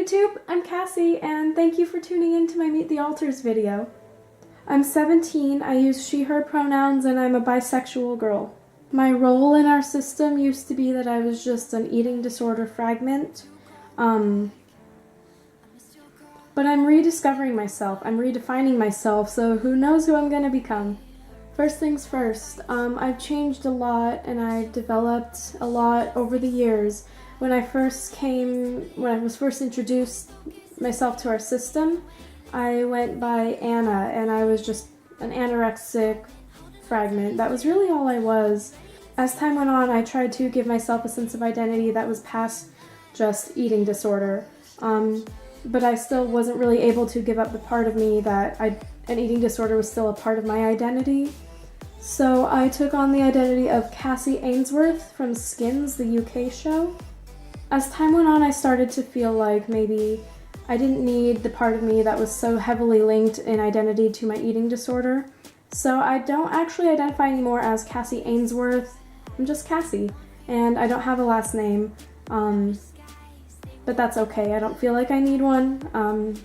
YouTube, I'm Cassie, and thank you for tuning in to my Meet the Alters video. I'm 17, I use she, her pronouns, and I'm a bisexual girl. My role in our system used to be that I was just an eating disorder fragment, but I'm rediscovering myself, I'm redefining myself, so who knows who I'm gonna become. First things first, I've changed a lot and I've developed a lot over the years. When I was first introduced myself to our system, I went by Anna, and I was just an anorexic fragment. That was really all I was. As time went on, I tried to give myself a sense of identity that was past just eating disorder. But I still wasn't really able to give up the part of me that an eating disorder was still a part of my identity. So I took on the identity of Cassie Ainsworth from Skins, the UK show. As time went on, I started to feel like maybe I didn't need the part of me that was so heavily linked in identity to my eating disorder. So I don't actually identify anymore as Cassie Ainsworth. I'm just Cassie, and I don't have a last name, but that's okay. I don't feel like I need one.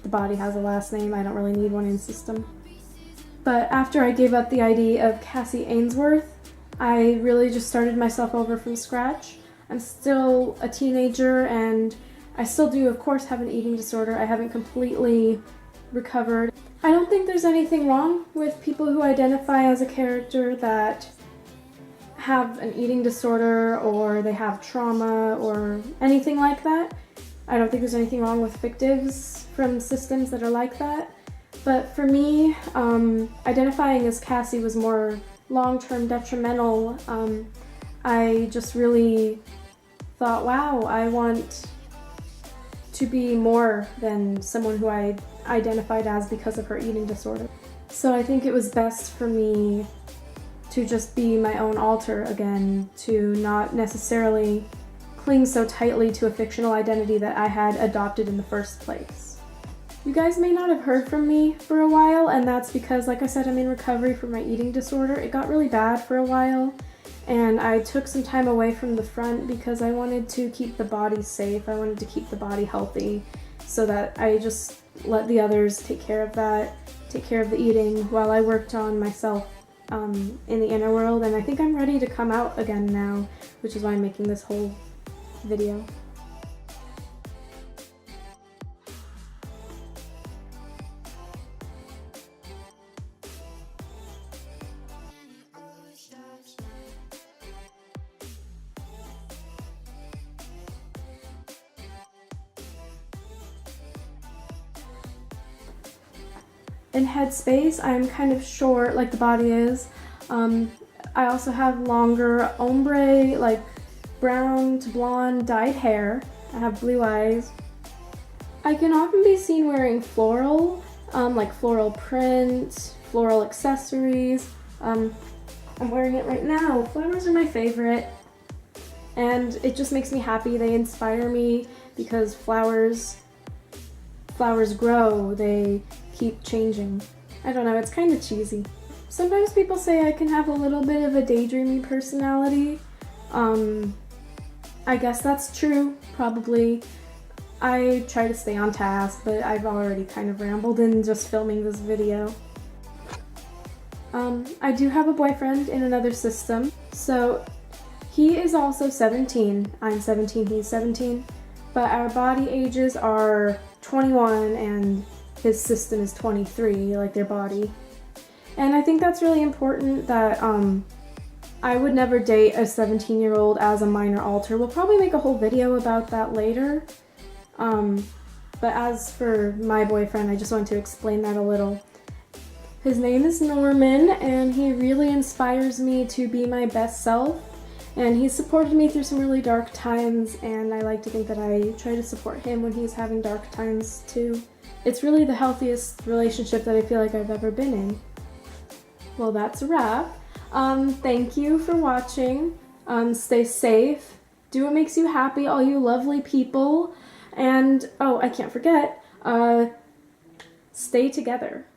The body has a last name. I don't really need one in system. But after I gave up the ID of Cassie Ainsworth, I really just started myself over from scratch. I'm still a teenager, and I still do, of course, have an eating disorder. I haven't completely recovered. I don't think there's anything wrong with people who identify as a character that have an eating disorder or they have trauma or anything like that. I don't think there's anything wrong with fictives from systems that are like that. But for me, identifying as Cassie was more long-term detrimental. I just really thought, wow, I want to be more than someone who I identified as because of her eating disorder. So I think it was best for me to just be my own alter again, to not necessarily cling so tightly to a fictional identity that I had adopted in the first place. You guys may not have heard from me for a while, and that's because, like I said, I'm in recovery from my eating disorder. It got really bad for a while, and I took some time away from the front because I wanted to keep the body safe. I wanted to keep the body healthy, so that I just let the others take care of that, take care of the eating, while I worked on myself in the inner world. And I think I'm ready to come out again now, which is why I'm making this whole video. In headspace, I'm kind of short like the body is. I also have longer ombre, like brown to blonde dyed hair. I have blue eyes. I can often be seen wearing floral, like floral print, floral accessories. I'm wearing it right now. Flowers are my favorite, and it just makes me happy. They inspire me because flowers grow, they keep changing. I don't know, it's kind of cheesy. Sometimes people say I can have a little bit of a daydreamy personality. I guess that's true, probably. I try to stay on task, but I've already kind of rambled in just filming this video. I do have a boyfriend in another system, so he is also 17. I'm 17, he's 17, but our body ages are 21 and his system is 23, like their body. And I think that's really important that I would never date a 17-year-old as a minor alter. We'll probably make a whole video about that later. But as for my boyfriend, I just wanted to explain that a little. His name is Norman, and he really inspires me to be my best self. And he's supported me through some really dark times, and I like to think that I try to support him when he's having dark times too. It's really the healthiest relationship that I feel like I've ever been in. Well, that's a wrap. Thank you for watching. Stay safe. Do what makes you happy, all you lovely people. And, oh, I can't forget, stay together.